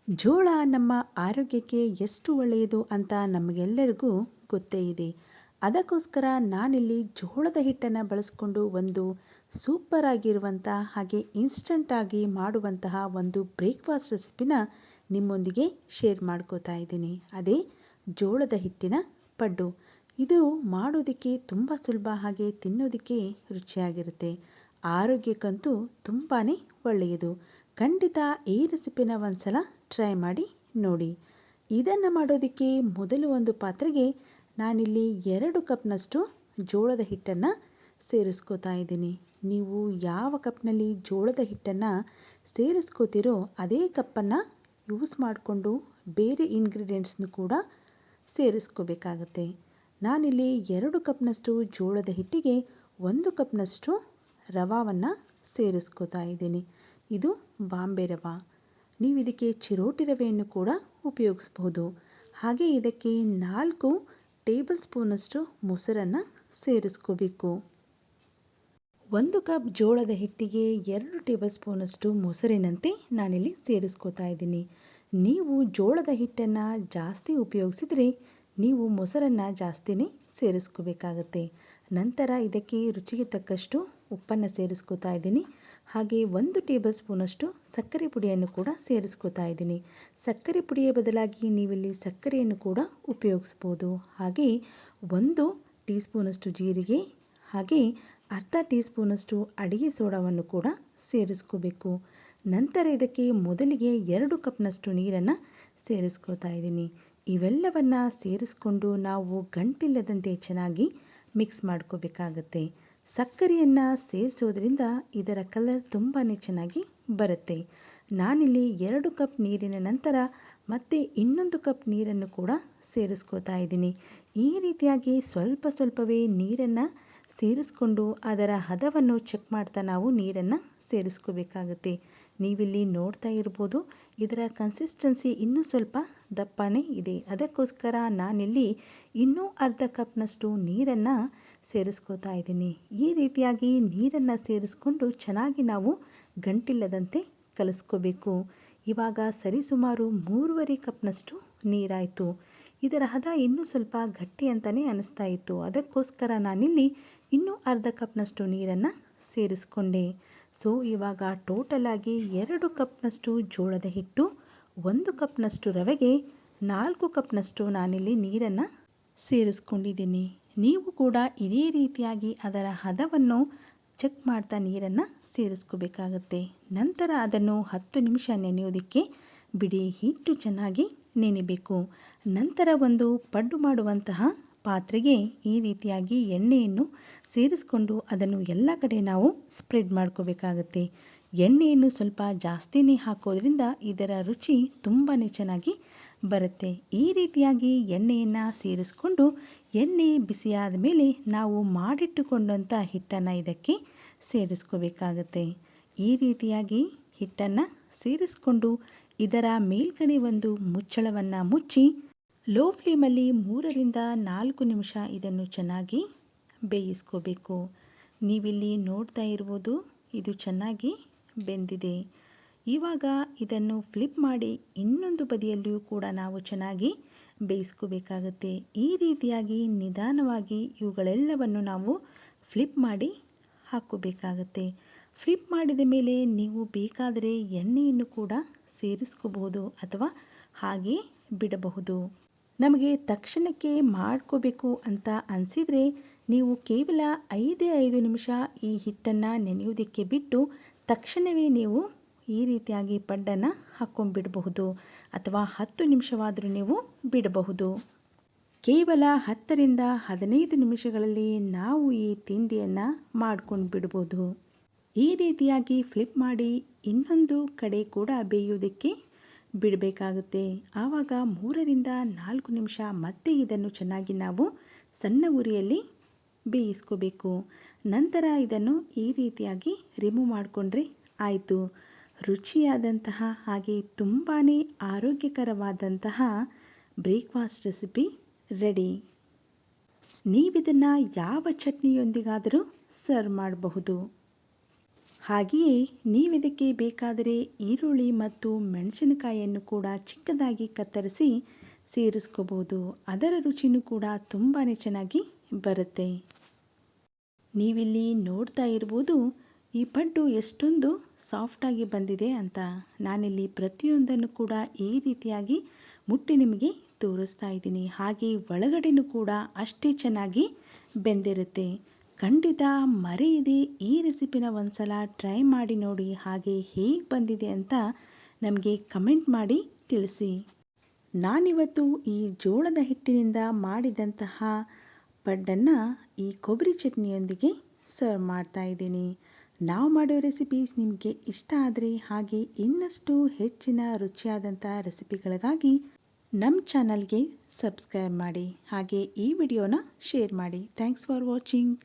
ಜೋಳ ನಮ್ಮ ಆರೋಗ್ಯಕ್ಕೆ ಎಷ್ಟು ಒಳ್ಳೆಯದು ಅಂತ ನಮಗೆಲ್ಲರಿಗೂ ಗೊತ್ತೇ ಇದೆ. ಅದಕ್ಕೋಸ್ಕರ ನಾನಿಲ್ಲಿ ಜೋಳದ ಹಿಟ್ಟನ್ನು ಬಳಸ್ಕೊಂಡು ಒಂದು ಸೂಪರ್ ಆಗಿರುವಂಥ ಹಾಗೆ ಇನ್ಸ್ಟಂಟ್ ಆಗಿ ಮಾಡುವಂತಹ ಒಂದು ಬ್ರೇಕ್ಫಾಸ್ಟ್ ರೆಸಿಪಿನ ನಿಮ್ಮೊಂದಿಗೆ ಶೇರ್ ಮಾಡ್ಕೋತಾ ಇದ್ದೀನಿ. ಅದೇ ಜೋಳದ ಹಿಟ್ಟಿನ ಪಡ್ಡು. ಇದು ಮಾಡೋದಕ್ಕೆ ತುಂಬ ಸುಲಭ, ಹಾಗೆ ತಿನ್ನೋದಕ್ಕೆ ರುಚಿಯಾಗಿರುತ್ತೆ. ಆರೋಗ್ಯಕ್ಕಂತೂ ತುಂಬಾ ಒಳ್ಳೆಯದು. ಖಂಡಿತ ಈ ರೆಸಿಪಿನ ಒಂದ್ಸಲ ಟ್ರೈ ಮಾಡಿ ನೋಡಿ. ಇದನ್ನು ಮಾಡೋದಕ್ಕೆ ಮೊದಲು ಒಂದು ಪಾತ್ರೆಗೆ ನಾನಿಲ್ಲಿ 2 ಕಪ್ನಷ್ಟು ಜೋಳದ ಹಿಟ್ಟನ್ನು ಸೇರಿಸ್ಕೋತಾ ಇದ್ದೀನಿ. ನೀವು ಯಾವ ಕಪ್ನಲ್ಲಿ ಜೋಳದ ಹಿಟ್ಟನ್ನು ಸೇರಿಸ್ಕೋತಿರೋ ಅದೇ ಕಪ್ಪನ್ನು ಯೂಸ್ ಮಾಡಿಕೊಂಡು ಬೇರೆ ಇಂಗ್ರೀಡಿಯೆಂಟ್ಸ್ನು ಕೂಡ ಸೇರಿಸ್ಕೋಬೇಕಾಗತ್ತೆ. ನಾನಿಲ್ಲಿ 2 ಕಪ್ನಷ್ಟು ಜೋಳದ ಹಿಟ್ಟಿಗೆ 1 ಕಪ್ನಷ್ಟು ರವಾವನ್ನು ಸೇರಿಸ್ಕೋತಾ ಇದ್ದೀನಿ. ಇದು ಬಾಂಬೆ ರವೆ. ನೀವು ಇದಕ್ಕೆ ಚಿರೋಟಿ ರವೆಯನ್ನು ಕೂಡ ಉಪಯೋಗಿಸ್ಬೋದು. ಹಾಗೆ ಇದಕ್ಕೆ 4 ಟೇಬಲ್ ಸ್ಪೂನಷ್ಟು ಮೊಸರನ್ನು ಸೇರಿಸ್ಕೋಬೇಕು. 1 ಕಪ್ ಜೋಳದ ಹಿಟ್ಟಿಗೆ 2 ಟೇಬಲ್ ಸ್ಪೂನಷ್ಟು ಮೊಸರಿನಂತೆ ನಾನಿಲ್ಲಿ ಸೇರಿಸ್ಕೋತಾ ಇದ್ದೀನಿ. ನೀವು ಜೋಳದ ಹಿಟ್ಟನ್ನು ಜಾಸ್ತಿ ಉಪಯೋಗಿಸಿದರೆ ನೀವು ಮೊಸರನ್ನು ಜಾಸ್ತಿನೇ ಸೇರಿಸ್ಕೋಬೇಕಾಗತ್ತೆ. ನಂತರ ಇದಕ್ಕೆ ರುಚಿಗೆ ತಕ್ಕಷ್ಟು ಉಪ್ಪನ್ನು ಸೇರಿಸ್ಕೋತಾ ಇದ್ದೀನಿ. ಹಾಗೆ 1 ಟೇಬಲ್ ಸ್ಪೂನಷ್ಟು ಸಕ್ಕರೆ ಪುಡಿಯನ್ನು ಕೂಡ ಸೇರಿಸ್ಕೋತಾ ಇದ್ದೀನಿ. ಸಕ್ಕರೆ ಪುಡಿಯ ಬದಲಾಗಿ ನೀವಿಲ್ಲಿ ಸಕ್ಕರೆಯನ್ನು ಕೂಡ ಉಪಯೋಗಿಸ್ಬೋದು. ಹಾಗೆ 1 ಟೀ ಸ್ಪೂನಷ್ಟು ಜೀರಿಗೆ, ಹಾಗೆ ಅರ್ಧ ಟೀ ಸ್ಪೂನಷ್ಟು ಅಡಿಗೆ ಸೋಡಾವನ್ನು ಕೂಡ ಸೇರಿಸ್ಕೋಬೇಕು. ನಂತರ ಇದಕ್ಕೆ ಮೊದಲಿಗೆ 2 ಕಪ್ನಷ್ಟು ನೀರನ್ನು ಸೇರಿಸ್ಕೋತಾ ಇದ್ದೀನಿ. ಇವೆಲ್ಲವನ್ನು ಸೇರಿಸ್ಕೊಂಡು ನಾವು ಗಂಟಿಲ್ಲದಂತೆ ಚೆನ್ನಾಗಿ ಮಿಕ್ಸ್ ಮಾಡ್ಕೋಬೇಕಾಗತ್ತೆ. ಸಕ್ಕರೆಯನ್ನು ಸೇರಿಸೋದ್ರಿಂದ ಇದರ ಕಲರ್ ತುಂಬಾ ಚೆನ್ನಾಗಿ ಬರುತ್ತೆ. ನಾನಿಲ್ಲಿ 2 ಕಪ್ ನೀರಿನ ನಂತರ ಮತ್ತೆ ಇನ್ನೊಂದು ಕಪ್ ನೀರನ್ನು ಕೂಡ ಸೇರಿಸ್ಕೋತಾ ಇದ್ದೀನಿ. ಈ ರೀತಿಯಾಗಿ ಸ್ವಲ್ಪ ಸ್ವಲ್ಪವೇ ನೀರನ್ನು ಸೇರಿಸ್ಕೊಂಡು ಅದರ ಹದವನ್ನು ಚೆಕ್ ಮಾಡ್ತಾ ನಾವು ನೀರನ್ನು ಸೇರಿಸ್ಕೋಬೇಕಾಗುತ್ತೆ. ನೀವಿಲ್ಲಿ ನೋಡ್ತಾ ಇರ್ಬೋದು, ಇದರ ಕನ್ಸಿಸ್ಟೆನ್ಸಿ ಇನ್ನೂ ಸ್ವಲ್ಪ ದಪ್ಪನೇ ಇದೆ. ಅದಕ್ಕೋಸ್ಕರ ನಾನಿಲ್ಲಿ ಇನ್ನೂ ಅರ್ಧ ಕಪ್ನಷ್ಟು ನೀರನ್ನು ಸೇರಿಸ್ಕೋತಾ ಇದ್ದೀನಿ. ಈ ರೀತಿಯಾಗಿ ನೀರನ್ನು ಸೇರಿಸ್ಕೊಂಡು ಚೆನ್ನಾಗಿ ನಾವು ಗಂಟಿಲ್ಲದಂತೆ ಕಲಿಸ್ಕೋಬೇಕು. ಇವಾಗ ಸರಿಸುಮಾರು 3.5 ಕಪ್ನಷ್ಟು ನೀರಾಯಿತು. ಇದರ ಹದ ಇನ್ನೂ ಸ್ವಲ್ಪ ಗಟ್ಟಿ ಅಂತಲೇ ಅನ್ನಿಸ್ತಾ ಇತ್ತು. ಅದಕ್ಕೋಸ್ಕರ ನಾನಿಲ್ಲಿ ಇನ್ನೂ ಅರ್ಧ ಕಪ್ನಷ್ಟು ನೀರನ್ನು ಸೇರಿಸ್ಕೊಂಡೆ. ಸೊ ಇವಾಗ ಟೋಟಲ್ ಆಗಿ 2 ಕಪ್ನಷ್ಟು ಜೋಳದ ಹಿಟ್ಟು, 1 ಕಪ್ನಷ್ಟು ರವೆಗೆ 4 ಕಪ್ನಷ್ಟು ನಾನಿಲ್ಲಿ ನೀರನ್ನು ಸೇರಿಸ್ಕೊಂಡಿದ್ದೀನಿ. ನೀವು ಕೂಡ ಇದೇ ರೀತಿಯಾಗಿ ಅದರ ಹದವನ್ನು ಚೆಕ್ ಮಾಡ್ತಾ ನೀರನ್ನು ಸೇರಿಸ್ಕೋಬೇಕಾಗತ್ತೆ. ನಂತರ ಅದನ್ನು 10 ನಿಮಿಷ ನೆನೆಯೋದಕ್ಕೆ ಬಿಡಿ. ಹಿಟ್ಟು ಚೆನ್ನಾಗಿ ನೆನೆಯಬೇಕು. ನಂತರ ಒಂದು ಪಡ್ಡು ಮಾಡುವಂತಹ ಪಾತ್ರೆಗೆ ಈ ರೀತಿಯಾಗಿ ಎಣ್ಣೆಯನ್ನು ಸೇರಿಸ್ಕೊಂಡು ಅದನ್ನು ಎಲ್ಲ ಕಡೆ ನಾವು ಸ್ಪ್ರೆಡ್ ಮಾಡ್ಕೋಬೇಕಾಗತ್ತೆ. ಎಣ್ಣೆಯನ್ನು ಸ್ವಲ್ಪ ಜಾಸ್ತಿನೇ ಹಾಕೋದ್ರಿಂದ ಇದರ ರುಚಿ ತುಂಬಾ ಚೆನ್ನಾಗಿ ಬರುತ್ತೆ. ಈ ರೀತಿಯಾಗಿ ಎಣ್ಣೆಯನ್ನು ಸೇರಿಸ್ಕೊಂಡು ಎಣ್ಣೆ ಬಿಸಿಯಾದ ಮೇಲೆ ನಾವು ಮಾಡಿಟ್ಟುಕೊಂಡಂಥ ಹಿಟ್ಟನ್ನು ಇದಕ್ಕೆ ಸೇರಿಸ್ಕೋಬೇಕಾಗತ್ತೆ. ಈ ರೀತಿಯಾಗಿ ಹಿಟ್ಟನ್ನು ಸೇರಿಸ್ಕೊಂಡು ಇದರ ಮೇಲ್ಗಡೆ ಒಂದು ಮುಚ್ಚಳವನ್ನು ಮುಚ್ಚಿ ಲೋ ಫ್ಲೇಮಲ್ಲಿ 3ರಿಂದ 4 ನಿಮಿಷ ಇದನ್ನು ಚೆನ್ನಾಗಿ ಬೇಯಿಸ್ಕೋಬೇಕು. ನೀವಿಲ್ಲಿ ನೋಡ್ತಾ ಇರ್ಬೋದು, ಇದು ಚೆನ್ನಾಗಿ ಬೆಂದಿದೆ. ಇವಾಗ ಇದನ್ನು ಫ್ಲಿಪ್ ಮಾಡಿ ಇನ್ನೊಂದು ಬದಿಯಲ್ಲಿಯೂ ಕೂಡ ನಾವು ಚೆನ್ನಾಗಿ ಬೇಯಿಸ್ಕೋಬೇಕಾಗತ್ತೆ. ಈ ರೀತಿಯಾಗಿ ನಿಧಾನವಾಗಿ ಇವುಗಳೆಲ್ಲವನ್ನು ನಾವು ಫ್ಲಿಪ್ ಮಾಡಿ ಹಾಕ್ಕೋಬೇಕಾಗತ್ತೆ. ಫ್ಲಿಪ್ ಮಾಡಿದ ಮೇಲೆ ನೀವು ಬೇಕಾದರೆ ಎಣ್ಣೆಯನ್ನು ಕೂಡ ಸೇರಿಸ್ಕೋಬಹುದು ಅಥವಾ ಹಾಗೆ ಬಿಡಬಹುದು. ನಮಗೆ ತಕ್ಷಣಕ್ಕೆ ಮಾಡ್ಕೋಬೇಕು ಅಂತ ಅನಿಸಿದರೆ ನೀವು ಕೇವಲ 5 ನಿಮಿಷ ಈ ಹಿಟ್ಟನ್ನು ನೆನೆಯೋದಕ್ಕೆ ಬಿಟ್ಟು ತಕ್ಷಣವೇ ನೀವು ಈ ರೀತಿಯಾಗಿ ಪಡ್ಡನ್ನು ಹಾಕ್ಕೊಂಡ್ಬಿಡಬಹುದು ಅಥವಾ 10 ನಿಮಿಷವಾದರೂ ನೀವು ಬಿಡಬಹುದು. ಕೇವಲ 10ರಿಂದ 15 ನಿಮಿಷಗಳಲ್ಲಿ ನಾವು ಈ ತಿಂಡಿಯನ್ನು ಮಾಡ್ಕೊಂಡು ಬಿಡ್ಬೋದು. ಈ ರೀತಿಯಾಗಿ ಫ್ಲಿಪ್ ಮಾಡಿ ಇನ್ನೊಂದು ಕಡೆ ಕೂಡ ಬೇಯೋದಕ್ಕೆ ಬಿಡಬೇಕಾಗುತ್ತೆ. ಆವಾಗ 3ರಿಂದ 4 ನಿಮಿಷ ಮತ್ತೆ ಇದನ್ನು ಚೆನ್ನಾಗಿ ನಾವು ಸಣ್ಣ ಉರಿಯಲ್ಲಿ ಬೇಯಿಸ್ಕೋಬೇಕು. ನಂತರ ಇದನ್ನು ಈ ರೀತಿಯಾಗಿ ರಿಮೂವ್ ಮಾಡಿಕೊಂಡ್ರೆ ಆಯಿತು. ರುಚಿಯಾದಂತಹ ಹಾಗೆ ತುಂಬಾ ಆರೋಗ್ಯಕರವಾದಂತಹ ಬ್ರೇಕ್ಫಾಸ್ಟ್ ರೆಸಿಪಿ ರೆಡಿ. ನೀವಿದನ್ನು ಯಾವ ಚಟ್ನಿಯೊಂದಿಗಾದರೂ ಸರ್ವ್ ಮಾಡಬಹುದು. ಹಾಗೆಯೇ ನೀವಿದಕ್ಕೆ ಬೇಕಾದರೆ ಈರುಳ್ಳಿ ಮತ್ತು ಮೆಣಸಿನಕಾಯಿಯನ್ನು ಕೂಡ ಚಿಕ್ಕದಾಗಿ ಕತ್ತರಿಸಿ ಸೇರಿಸ್ಕೋಬೋದು. ಅದರ ರುಚಿನೂ ಕೂಡ ತುಂಬಾ ಚೆನ್ನಾಗಿ ಬರುತ್ತೆ. ನೀವಿಲ್ಲಿ ನೋಡ್ತಾ ಇರ್ಬೋದು ಈ ಪಡ್ಡು ಎಷ್ಟೊಂದು ಸಾಫ್ಟಾಗಿ ಬಂದಿದೆ ಅಂತ. ನಾನಿಲ್ಲಿ ಪ್ರತಿಯೊಂದನ್ನು ಕೂಡ ಈ ರೀತಿಯಾಗಿ ಮುಟ್ಟಿ ನಿಮಗೆ ತೋರಿಸ್ತಾ ಇದ್ದೀನಿ. ಹಾಗೆ ಒಳಗಡೆನೂ ಕೂಡ ಅಷ್ಟೇ ಚೆನ್ನಾಗಿ ಬೆಂದಿರುತ್ತೆ. ಖಂಡಿತ ಮರೆಯದೆ ಈ ರೆಸಿಪಿನ ಒಂದ್ಸಲ ಟ್ರೈ ಮಾಡಿ ನೋಡಿ. ಹಾಗೆ ಹೇಗೆ ಬಂದಿದೆ ಅಂತ ನಮಗೆ ಕಮೆಂಟ್ ಮಾಡಿ ತಿಳಿಸಿ. ನಾನಿವತ್ತು ಈ ಜೋಳದ ಹಿಟ್ಟಿನಿಂದ ಮಾಡಿದಂತಹ ಪಡ್ಡನ್ನು ಈ ಕೊಬ್ಬರಿ ಚಟ್ನಿಯೊಂದಿಗೆ ಸರ್ವ್ ಮಾಡ್ತಾ ಇದ್ದೀನಿ. ನಾವು ಮಾಡೋ ರೆಸಿಪೀಸ್ ನಿಮಗೆ ಇಷ್ಟ ಆದರೆ ಹಾಗೆ ಇನ್ನಷ್ಟು ಹೆಚ್ಚಿನ ರುಚಿಯಾದಂಥ ರೆಸಿಪಿಗಳಿಗಾಗಿ ನಮ್ಮ ಚಾನಲ್ಗೆ ಸಬ್ಸ್ಕ್ರೈಬ್ ಮಾಡಿ. ಹಾಗೆ ಈ ವಿಡಿಯೋನ ಶೇರ್ ಮಾಡಿ. Thanks for watching.